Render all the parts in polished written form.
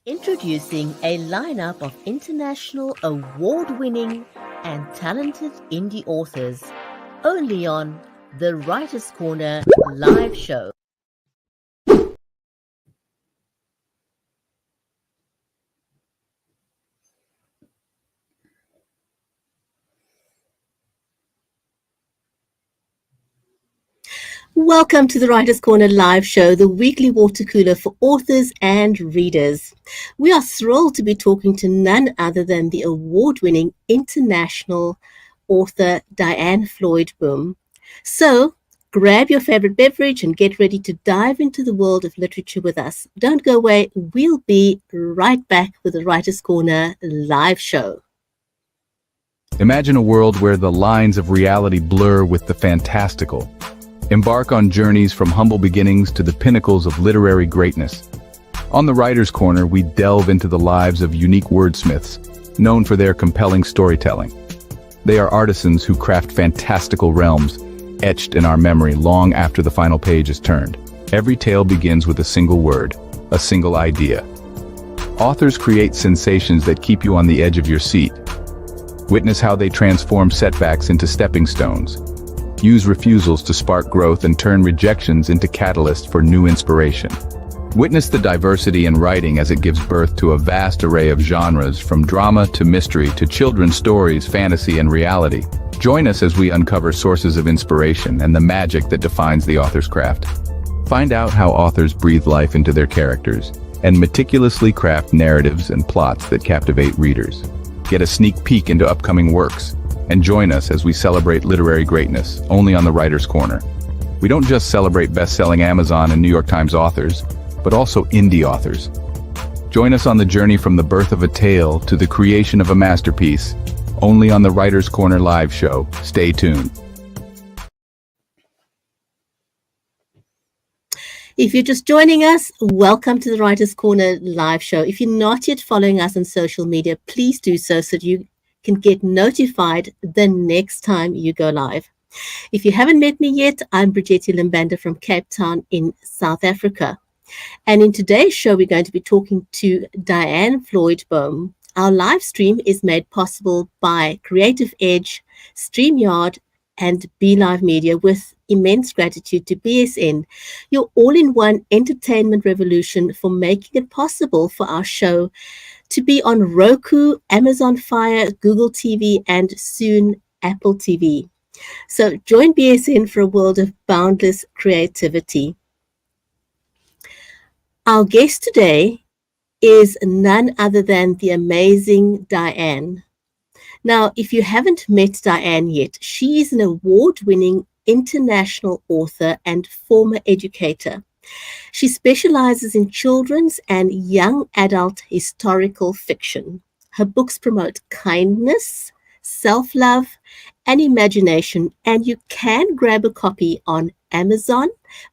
Introducing a lineup of international award-winning and talented indie authors, only on the Writers' Corner live show. Welcome to the Writers' Corner live show, the weekly water cooler for authors and readers. We are thrilled to be talking to none other than the award-winning international author Diane Floyd Boom. So, grab your favorite beverage and get ready to dive into the world of literature with us. Don't go away. We'll be right back with the Writers' Corner live show. Imagine a world where the lines of reality blur with the fantastical. Embark on journeys from humble beginnings to the pinnacles of literary greatness. On the Writers' Corner, we delve into the lives of unique wordsmiths, known for their compelling storytelling. They are artisans who craft fantastical realms, etched in our memory long after the final page is turned. Every tale begins with a single word, a single idea. Authors create sensations that keep you on the edge of your seat. Witness how they transform setbacks into stepping stones. Use refusals to spark growth and turn rejections into catalysts for new inspiration. Witness the diversity in writing as it gives birth to a vast array of genres, from drama to mystery to children's stories, fantasy, and reality. Join us as we uncover sources of inspiration and the magic that defines the author's craft. Find out how authors breathe life into their characters and meticulously craft narratives and plots that captivate readers. Get a sneak peek into upcoming works, and join us as we celebrate literary greatness, only on the Writers' Corner. We don't just celebrate best-selling Amazon and New York Times authors, but also indie authors. Join us on the journey from the birth of a tale to the creation of a masterpiece, only on the Writers' Corner live show. Stay tuned. If you're just joining us, welcome to the Writers' Corner live show. If you're not yet following us on social media, please do so that you can get notified the next time you go live. If you haven't met me yet, I'm Bridgetti Limbanda from Cape Town in South Africa. And in today's show, we're going to be talking to Diane Floyd Boom. Our live stream is made possible by Creative Edge, StreamYard, and BeLive Media, with immense gratitude to BSN, your all-in-one entertainment revolution, for making it possible for our show to be on Roku, Amazon Fire, Google TV, and soon Apple TV. So join BSN for a world of boundless creativity. Our guest today is none other than the amazing Diane. Now, if you haven't met Diane yet, she is an award-winning international author and former educator. She specializes in children's and young adult historical fiction. Her books promote kindness, self-love, and imagination, and you can grab a copy on Amazon,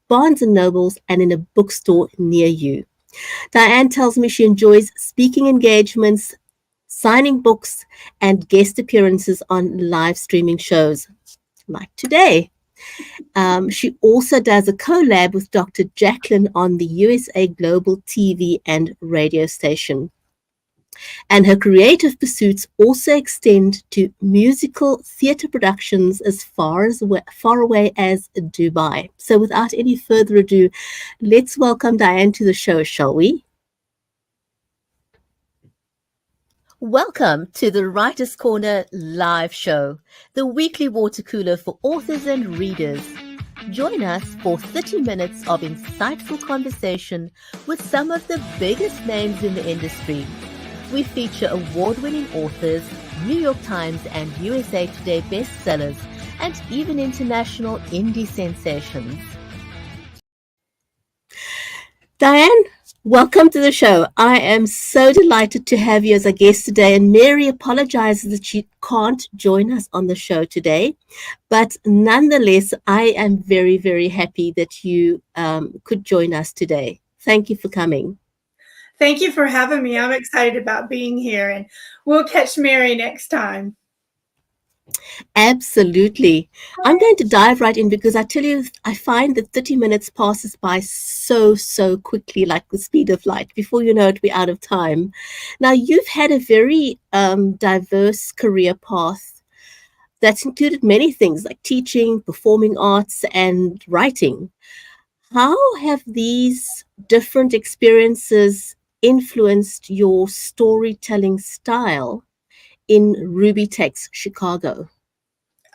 Barnes & Nobles, and in a bookstore near you. Diane tells me she enjoys speaking engagements, signing books, and guest appearances on live streaming shows, like today. She also does a collab with Dr. Jacqueline on the USA Global TV and radio station. And her creative pursuits also extend to musical theatre productions as far away as Dubai. So without any further ado, let's welcome Diane to the show, shall we? Welcome to the Writers' Corner live show, the weekly water cooler for authors and readers. Join us for 30 minutes of insightful conversation with some of the biggest names in the industry. We feature award-winning authors, New York Times and USA Today bestsellers, and even international indie sensations. Diane, welcome to the show. I am so delighted to have you as a guest today, and Mary apologizes that she can't join us on the show today, but nonetheless, I am very, very happy that you could join us today. Thank you for coming. Thank you for having me. I'm excited about being here, and we'll catch Mary next time. Absolutely. I'm going to dive right in because I tell you, I find that 30 minutes passes by so quickly, like the speed of light. Before you know it, we're out of time. Now, you've had a very diverse career path that's included many things like teaching, performing arts, and writing. How have these different experiences influenced your storytelling style in Ruby Tech's Chicago?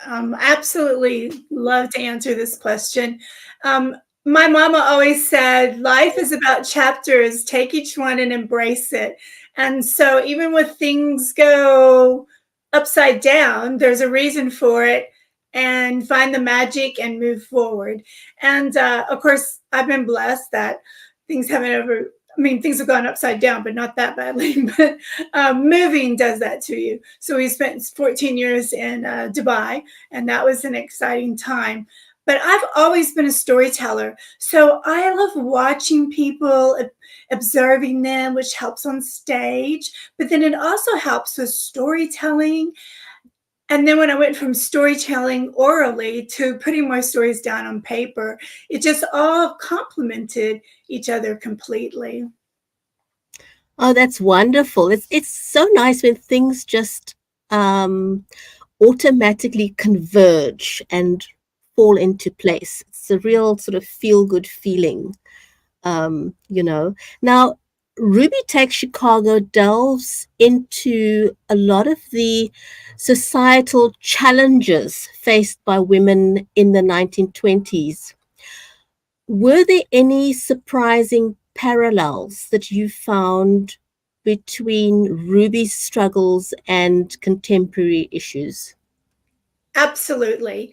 Absolutely love to answer this question. Um, my mama always said, life is about chapters, take each one and embrace it. And so, even when things go upside down, there's a reason for it, and find the magic and move forward. And of course, I've been blessed that things haven't ever, I mean, things have gone upside down, but not that badly. But moving does that to you. So we spent 14 years in Dubai, and that was an exciting time. But I've always been a storyteller. So I love watching people, observing them, which helps on stage. But then it also helps with storytelling. And then when I went from storytelling orally to putting my stories down on paper, it just all complemented each other completely. Oh, that's wonderful. It's so nice when things just um, automatically converge and fall into place. It's a real sort of feel good feeling, you know. Now, Ruby Tech Chicago delves into a lot of the societal challenges faced by women in the 1920s. Were there any surprising parallels that you found between Ruby's struggles and contemporary issues? Absolutely.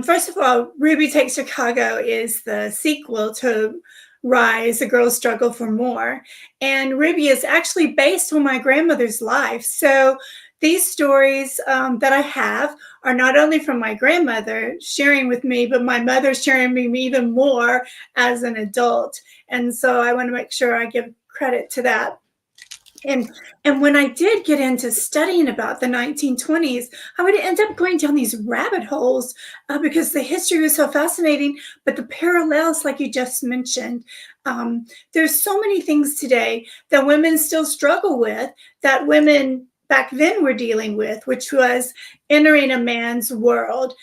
First of all, Ruby Takes Chicago is the sequel to Rise, A Girl's Struggle for More. And Ruby is actually based on my grandmother's life. So these stories that I have are not only from my grandmother sharing with me, but my mother sharing me even more as an adult. And so I want to make sure I give credit to that. And and when I did get into studying about the 1920s, I would end up going down these rabbit holes because the history was so fascinating. But the parallels, like you just mentioned, there's so many things today that women still struggle with that women back then were dealing with, which was entering a man's world.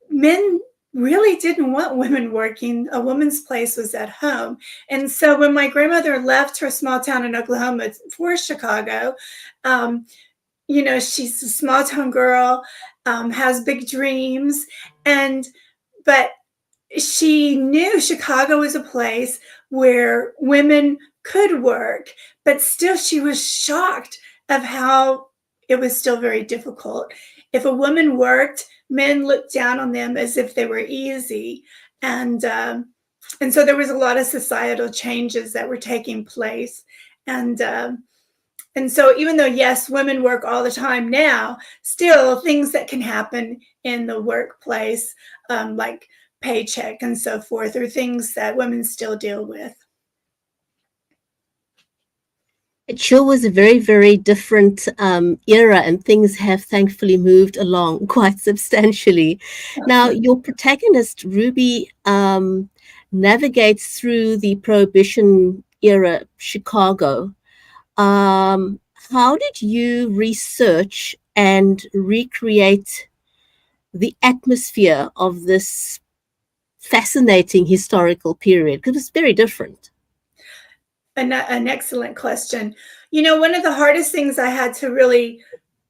Men really didn't want women working. A woman's place was at home. And so when my grandmother left her small town in Oklahoma for Chicago, um, she's a small town girl, has big dreams, and but she knew Chicago was a place where women could work, but still she was shocked of how it was still very difficult. If a woman worked, men looked down on them as if they were easy, and and so there was a lot of societal changes that were taking place, and and so even though yes, women work all the time now, still things that can happen in the workplace, like paycheck and so forth, are things that women still deal with. It sure was a very different era, and things have thankfully moved along quite substantially. Now, your protagonist, Ruby, navigates through the Prohibition era Chicago. How did you research and recreate the atmosphere of this fascinating historical period? Because it's very different. An excellent question. One of the hardest things I had to really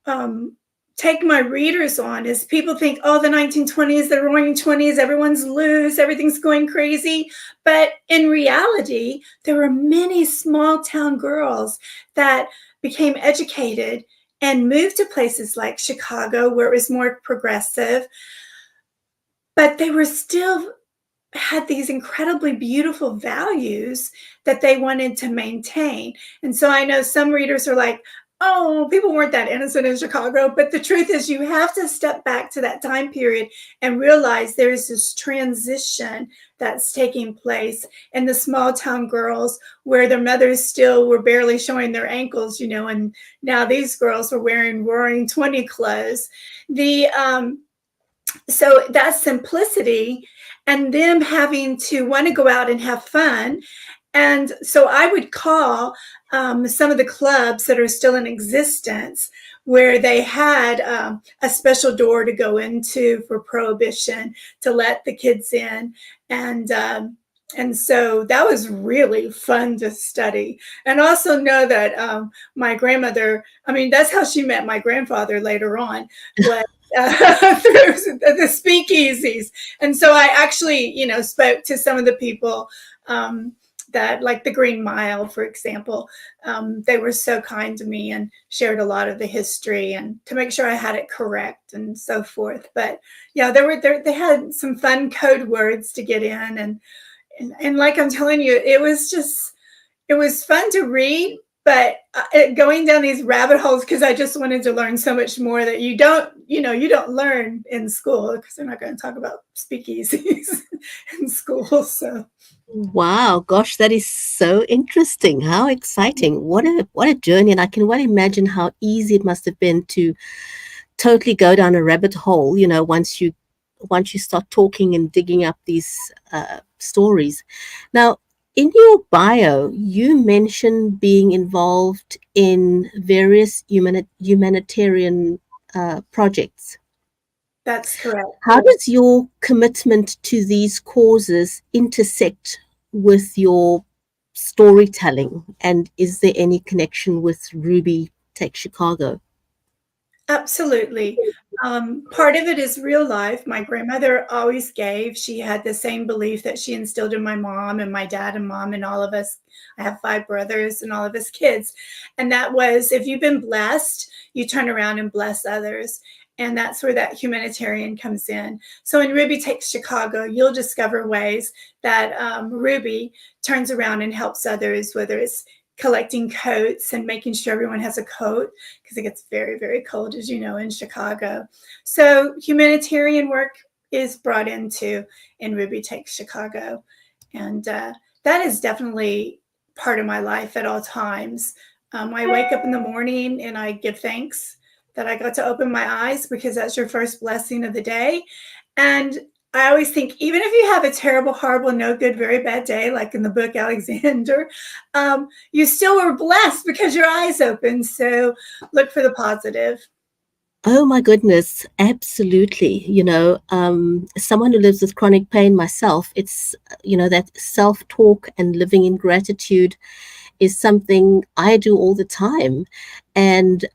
um, take my readers on is people think, oh, the 1920s, the roaring 20s, everyone's loose, everything's going crazy. But in reality, there were many small town girls that became educated and moved to places like Chicago, where it was more progressive, but they were still had these incredibly beautiful values that they wanted to maintain. And so I know some readers are like, Oh, people weren't that innocent in Chicago, but the truth is you have to step back to that time period and realize there's this transition that's taking place in the small town girls where their mothers still were barely showing their ankles, and now these girls were wearing Roaring 20 clothes. The So that simplicity and them having to want to go out and have fun. And so I would call some of the clubs that are still in existence where they had a special door to go into for prohibition to let the kids in. And so that was really fun to study. And also know that my grandmother, I mean, that's how she met my grandfather later on, was through the speakeasies. And so I actually, spoke to some of the people that, like the Green Mile, for example. They were so kind to me and shared a lot of the history and to make sure I had it correct and so forth. But yeah, they had some fun code words to get in. And like I'm telling you, it was fun to read, but going down these rabbit holes, because I just wanted to learn so much more that you don't learn in school, because they're not going to talk about speakeasies in school. So Wow, gosh, that is so interesting. How exciting. What a journey. And I can well imagine how easy it must have been to totally go down a rabbit hole, once you start talking and digging up these stories. Now, in your bio, you mentioned being involved in various humanitarian projects. that's correct. How does your commitment to these causes intersect with your storytelling? And is there any connection with Ruby Take Chicago? Absolutely. Part of it is real life. My grandmother always gave. She had the same belief that she instilled in my mom and my dad and mom and all of us. I have 5 brothers and all of us kids. And that was, if you've been blessed, you turn around and bless others. And that's where that humanitarian comes in. So in Ruby Takes Chicago, you'll discover ways that Ruby turns around and helps others, whether it's collecting coats and making sure everyone has a coat, because it gets very, very cold, as you know, in Chicago. So humanitarian work is brought into in Ruby Takes Chicago. And that is definitely part of my life at all times. I wake up in the morning and I give thanks that I got to open my eyes, because that's your first blessing of the day. And I always think, even if you have a terrible, horrible, no good, very bad day, like in the book Alexander, you still were blessed because your eyes open. So look for the positive. Oh my goodness, absolutely. Someone who lives with chronic pain myself, it's, that self-talk and living in gratitude is something I do all the time. And,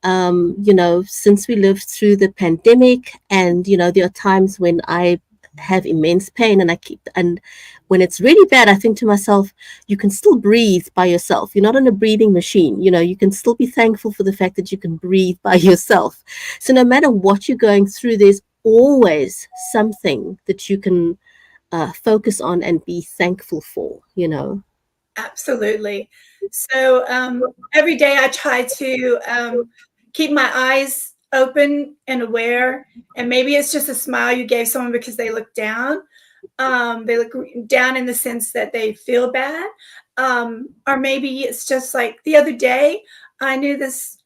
since we lived through the pandemic and, there are times when I have immense pain and when it's really bad, I think to myself, you can still breathe by yourself. You're not on a breathing machine. You can still be thankful for the fact that you can breathe by yourself. So no matter what you're going through, there's always something that you can focus on and be thankful for. Absolutely. So every day I try to keep my eyes open and aware. And maybe it's just a smile you gave someone because they look down. They look down in the sense that they feel bad. Or maybe it's just like the other day, I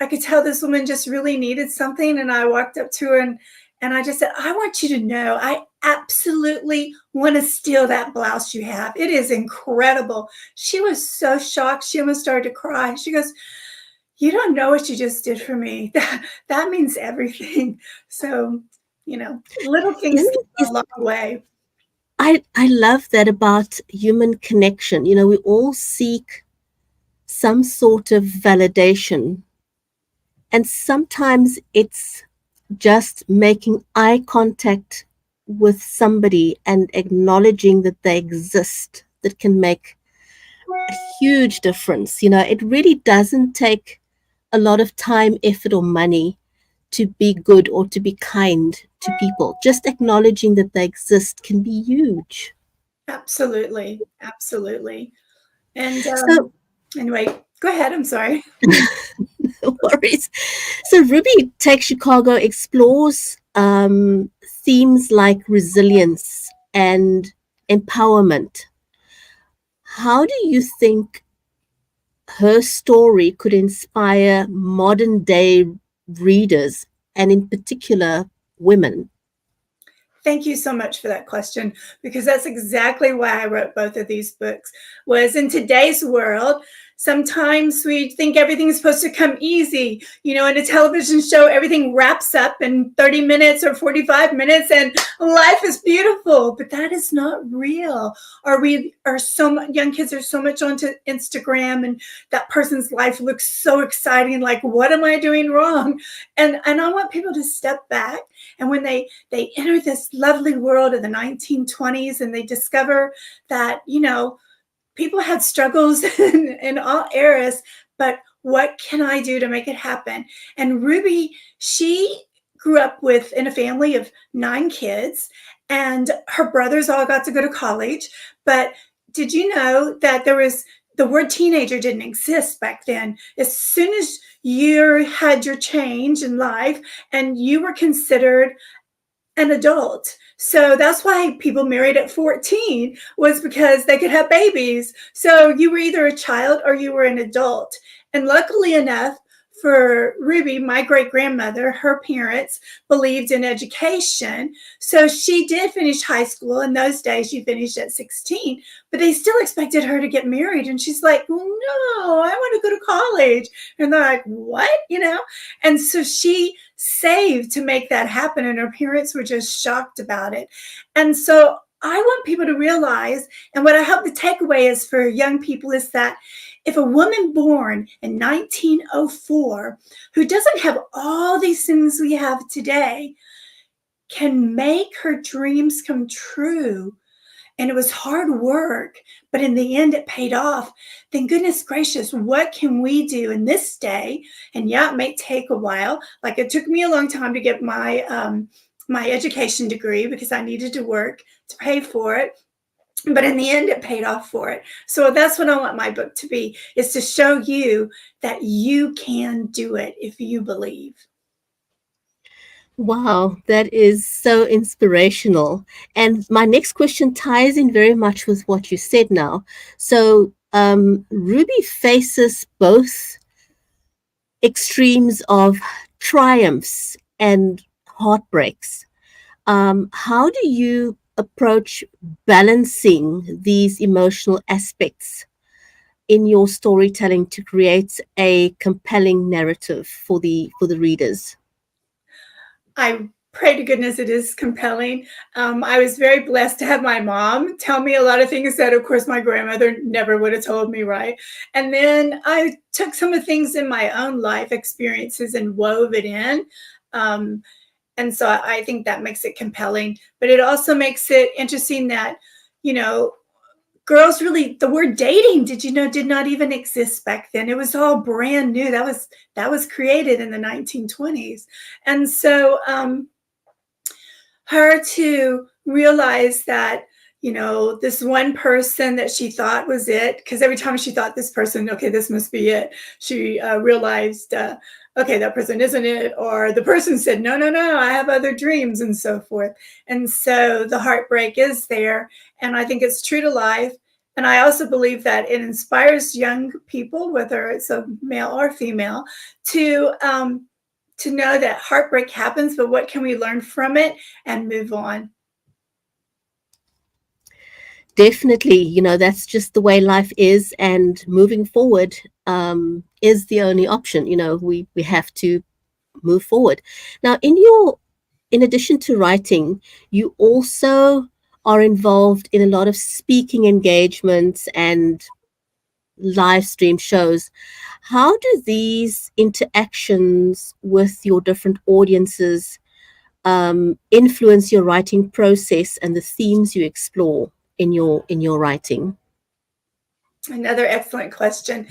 could tell this woman just really needed something. And I walked up to her and I just said, I want you to know, I absolutely want to steal that blouse you have. It is incredible. She was so shocked. She almost started to cry. She goes, you don't know what you just did for me. That means everything. So, little things go a long way. I love that about human connection. We all seek some sort of validation. And sometimes it's just making eye contact with somebody and acknowledging that they exist that can make a huge difference. It really doesn't take a lot of time, effort, or money to be good or to be kind to people. Just acknowledging that they exist can be huge. Absolutely. Absolutely. And So anyway, go ahead. I'm sorry. No worries. So Ruby Takes Chicago explores themes like resilience and empowerment. How do you think her story could inspire modern day readers, and in particular women? Thank you so much for that question, because that's exactly why I wrote both of these books. Was in today's world, sometimes we think everything's supposed to come easy. You know, in a television show, everything wraps up in 30 minutes or 45 minutes and life is beautiful, but that is not real. Young kids are so much onto Instagram, and that person's life looks so exciting, like what am I doing wrong? And I want people to step back, and when they enter this lovely world of the 1920s and they discover that, you know, people had struggles in all eras, but what can I do to make it happen? And Ruby, she grew up in a family of 9 kids, and her brothers all got to go to college. But did you know that the word teenager didn't exist back then? As soon as you had your change in life and you were considered an adult. So that's why people married at 14, was because they could have babies. So you were either a child or you were an adult. And luckily enough for Ruby, my great grandmother, her parents believed in education. So she did finish high school. In those days, she finished at 16, but they still expected her to get married. And she's like, well, no, I want to go to college. And they're like, what? You know? And so she saved to make that happen. And her parents were just shocked about it. And so I want people to realize, and what I hope the takeaway is for young people, is that if a woman born in 1904 who doesn't have all these things we have today can make her dreams come true, and it was hard work, but in the end it paid off, then goodness gracious, what can we do in this day? And yeah, it may take a while. Like it took me a long time to get my education degree because I needed to work to pay for it. But in the end, it paid off for it. So that's what I want my book to be, is to show you that you can do it if you believe. Wow, that is so inspirational. And my next question ties in very much with what you said now. So Ruby faces both extremes of triumphs and heartbreaks. How do you approach balancing these emotional aspects in your storytelling to create a compelling narrative for the readers? I pray to goodness it is compelling. I was very blessed to have my mom tell me a lot of things that, of course, my grandmother never would have told me, right? And then I took some of the things in my own life experiences and wove it in. And so I think that makes it compelling. But it also makes it interesting that, you know, girls really, the word dating, did you know, did not even exist back then. It was all brand new. That was created in the 1920s. And so her to realize that, you know, this one person that she thought was it, because every time she thought this person, okay, this must be it, she realized, okay, that person isn't it, or the person said, no, I have other dreams, and so forth. And so the heartbreak is there, and I think it's true to life. And I also believe that it inspires young people, whether it's a male or female, to know that heartbreak happens, but what can we learn from it and move on? Definitely, you know, that's just the way life is, and moving forward is the only option. You know, we have to move forward. Now, in addition to writing, you also are involved in a lot of speaking engagements and live stream shows. How do these interactions with your different audiences influence your writing process and the themes you explore in your writing? Another excellent question.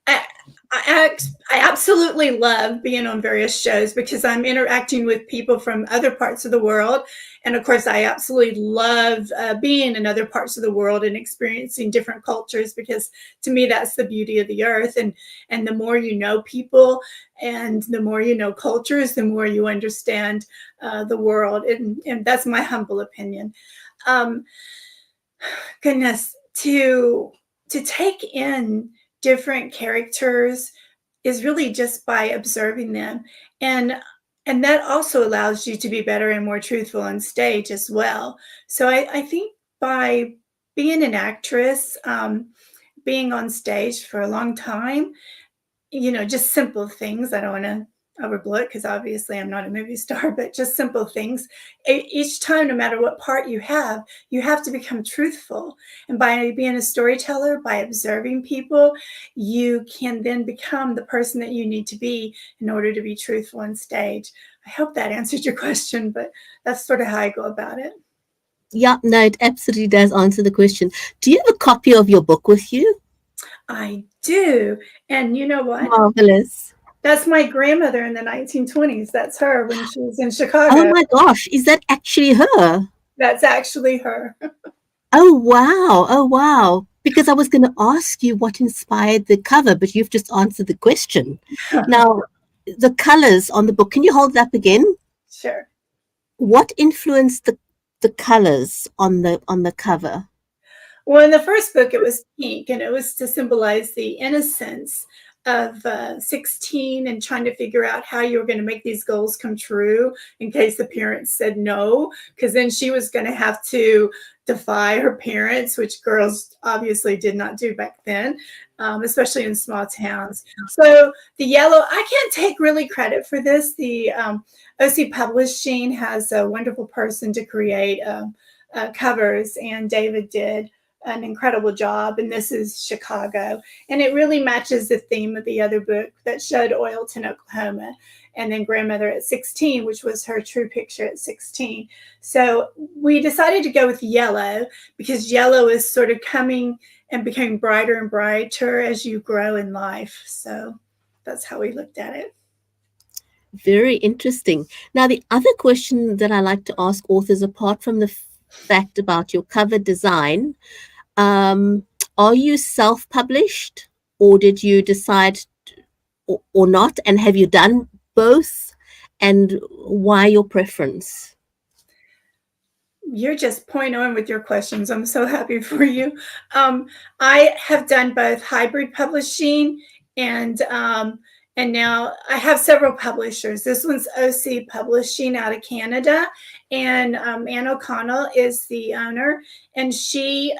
I, I absolutely love being on various shows because I'm interacting with people from other parts of the world. And of course, I absolutely love being in other parts of the world and experiencing different cultures because to me, that's the beauty of the earth. And the more you know people and the more you know cultures, the more you understand the world. And that's my humble opinion. Um, Goodness, to take in different characters is really just by observing them, and and that also allows you to be better and more truthful on stage as well. So I think by being an actress, being on stage for a long time, just simple things. I don't want to overblow it because obviously I'm not a movie star, but just simple things. Each time, no matter what part you have to become truthful. And by being a storyteller, by observing people, you can then become the person that you need to be in order to be truthful on stage. I hope that answered your question, but that's sort of how I go about it. Yeah, no, it absolutely does answer the question. Do you have a copy of your book with you? I do. And you know what? Marvelous. That's my grandmother in the 1920s. That's her when she was in Oh Chicago. my gosh, is that actually her? That's actually her. Oh wow. Oh wow. Because I was going to ask you what inspired the cover, but you've just answered the question. Now, the colors on the book, can you hold it up again? Sure. What influenced the colors on the cover? Well, in the first book, it was pink, and it was to symbolize the innocence of 16 and trying to figure out how you were going to make these goals come true in case the parents said no, because then she was going to have to defy her parents, which girls obviously did not do back then, especially in small towns. So the yellow, I can't take really credit for this. The OC Publishing has a wonderful person to create covers, and David did an incredible job. And this is Chicago. And it really matches the theme of the other book that showed Oilton, Oklahoma, and then Grandmother at 16, which was her true picture at 16. So we decided to go with yellow because yellow is sort of coming and becoming brighter and brighter as you grow in life. So that's how we looked at it. Very interesting. Now, the other question that I like to ask authors, apart from the fact about your cover design, are you self-published, or did you decide or not? And have you done both? And why your preference? You're just point on with your questions. I'm so happy for you. I have done both hybrid publishing and now I have several publishers. This one's OC Publishing out of Canada, and Anne O'Connell is the owner, and she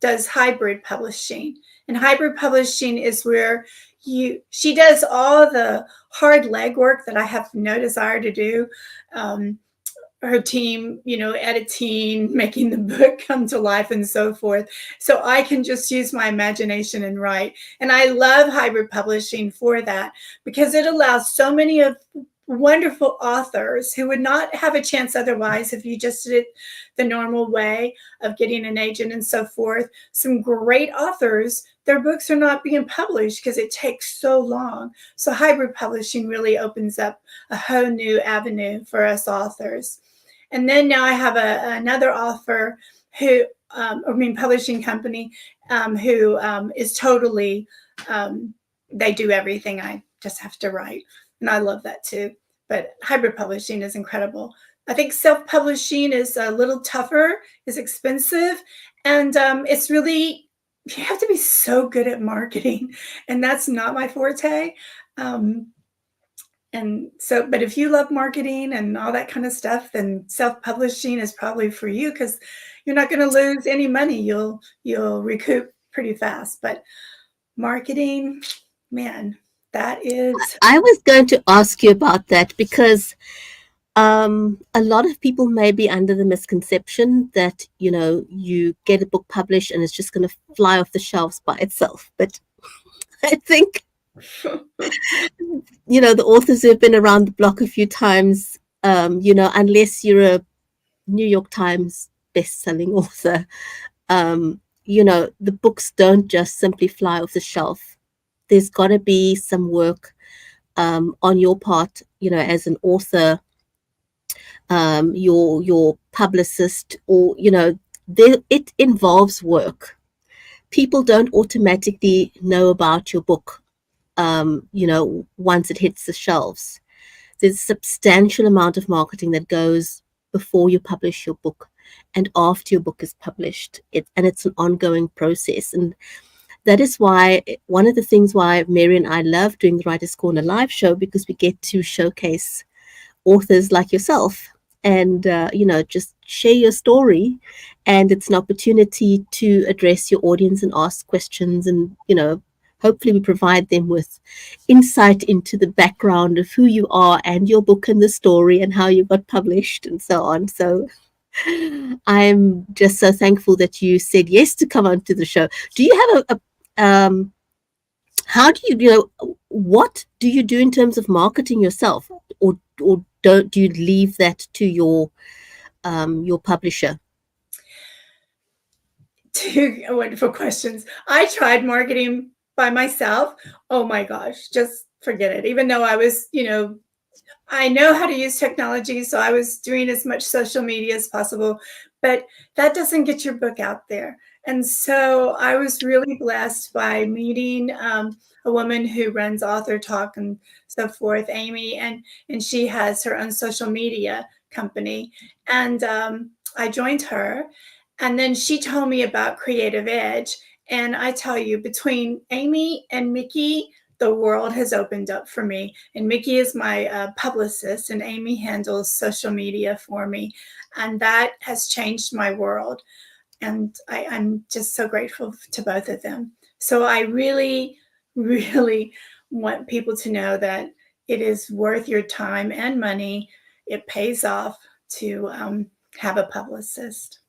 does hybrid publishing. And hybrid publishing is where she does all the hard legwork that I have no desire to do. Her team, editing, making the book come to life and so forth. So I can just use my imagination and write. And I love hybrid publishing for that because it allows so many of wonderful authors who would not have a chance otherwise if you just did it the normal way of getting an agent and so forth. Some great authors, their books are not being published because it takes so long. So hybrid publishing really opens up a whole new avenue for us authors. And then now I have another author who, publishing company who is totally, they do everything. I just have to write. And I love that too. But hybrid publishing is incredible. I think self-publishing is a little tougher, is expensive, and it's really, you have to be so good at marketing. And that's not my forte. And so, but if you love marketing and all that kind of stuff, then self-publishing is probably for you because you're not going to lose any money. You'll recoup pretty fast. But marketing, man, that is. I was going to ask you about that because a lot of people may be under the misconception that, you get a book published and it's just going to fly off the shelves by itself. But I think the authors who have been around the block a few times, unless you're a New York Times best-selling author, the books don't just simply fly off the shelf. there's got to be some work on your part, as an author, your publicist, or it involves work. People don't automatically know about your book, once it hits the shelves. There's a substantial amount of marketing that goes before you publish your book and after your book is published. And it's an ongoing process. And that is why one of the things why Mary and I love doing the Writers Corner live show, because we get to showcase authors like yourself and just share your story, and it's an opportunity to address your audience and ask questions, and hopefully we provide them with insight into the background of who you are and your book and the story and how you got published and so on. So I'm just so thankful that you said yes to come onto the show. Do you have how do what do you do in terms of marketing yourself, or do you leave that to your publisher? Two wonderful questions. I tried marketing by myself. Oh my gosh, just forget it. Even though I was, I know how to use technology, so I was doing as much social media as possible, but that doesn't get your book out there. And so I was really blessed by meeting a woman who runs Author Talk and so forth, Amy, and she has her own social media company. And I joined her, and then she told me about Creative Edge. And I tell you, between Amy and Mickey, the world has opened up for me. And Mickey is my publicist, and Amy handles social media for me. And that has changed my world. And I'm just so grateful to both of them. So I really, really want people to know that it is worth your time and money. It pays off to have a publicist.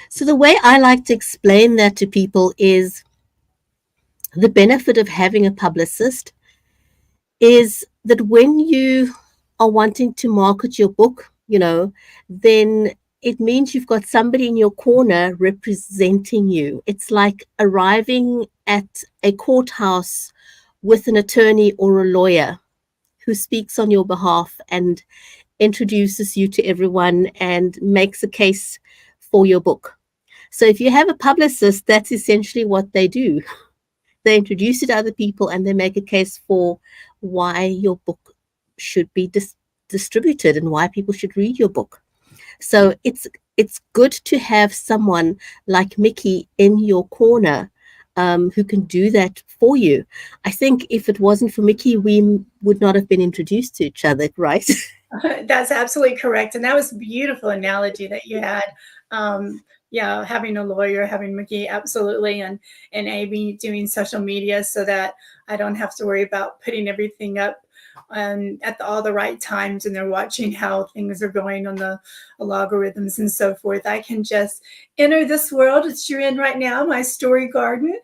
So the way I like to explain that to people is the benefit of having a publicist is that when you are wanting to market your book, then it means you've got somebody in your corner representing you. It's like arriving at a courthouse with an attorney or a lawyer who speaks on your behalf and introduces you to everyone and makes a case for your book. So if you have a publicist, that's essentially what they do. They introduce you to other people and they make a case for why your book should be distributed and why people should read your book. So it's good to have someone like Mickey in your corner who can do that for you. I think if it wasn't for Mickey, we would not have been introduced to each other, right? That's absolutely correct. And that was a beautiful analogy that you had. Yeah, having a lawyer, having Mickey, absolutely, and Amy doing social media so that I don't have to worry about putting everything up at all the right times, and they're watching how things are going on the logarithms and so forth. I can just enter this world that you're in right now, my story garden.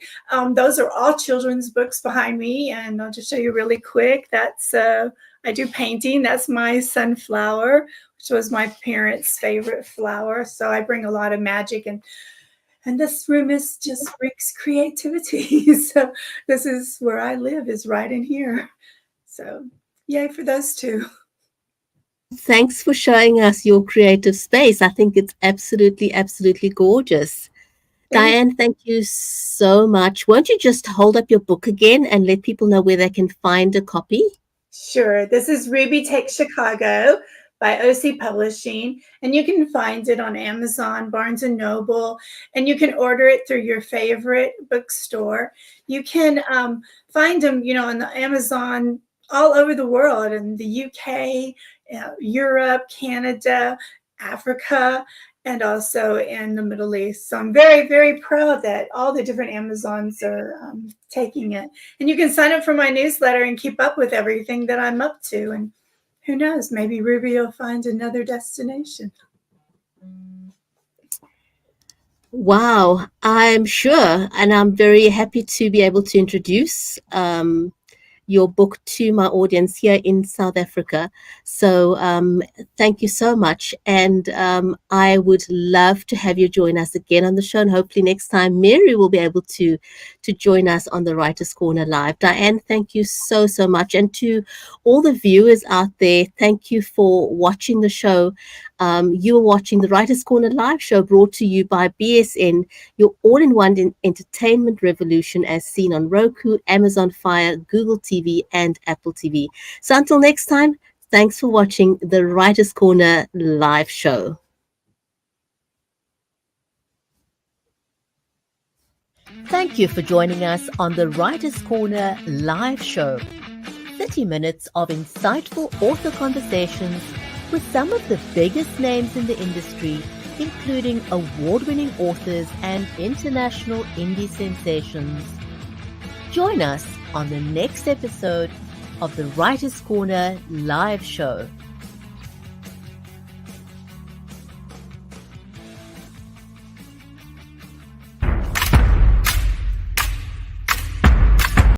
Those are all children's books behind me, and I'll just show you really quick. That's I do painting. That's my sunflower, which was my parents' favorite flower. So I bring a lot of magic, and this room is just reeks creativity. So this is where I live, is right in here. So yay for those two. Thanks for showing us your creative space. I think it's absolutely, absolutely gorgeous. Diane, thank you so much. Won't you just hold up your book again and let people know where they can find a copy? Sure. This is Ruby Takes Chicago by OC Publishing, and you can find it on Amazon, Barnes & Noble, and you can order it through your favorite bookstore. You can find them, on the Amazon all over the world, in the UK, Europe, Canada, Africa, and also in the Middle East. So I'm very, very proud that all the different Amazons are taking it. And you can sign up for my newsletter and keep up with everything that I'm up to. And who knows, maybe Ruby will find another destination. Wow, I'm sure. And I'm very happy to be able to introduce your book to my audience here in South Africa. So thank you so much. And I would love to have you join us again on the show. And hopefully next time, Mary will be able to join us on the Writers' Corner Live. Diane, thank you so, so much. And to all the viewers out there, thank you for watching the show. You are watching the Writers' Corner Live show brought to you by BSN, your all-in-one entertainment revolution as seen on Roku, Amazon Fire, Google TV, and Apple TV. So until next time, thanks for watching the Writers' Corner Live show. Thank you for joining us on the Writers' Corner Live show. 30 minutes of insightful author conversations with some of the biggest names in the industry, including award-winning authors and international indie sensations. Join us on the next episode of the Writers' Corner Live show.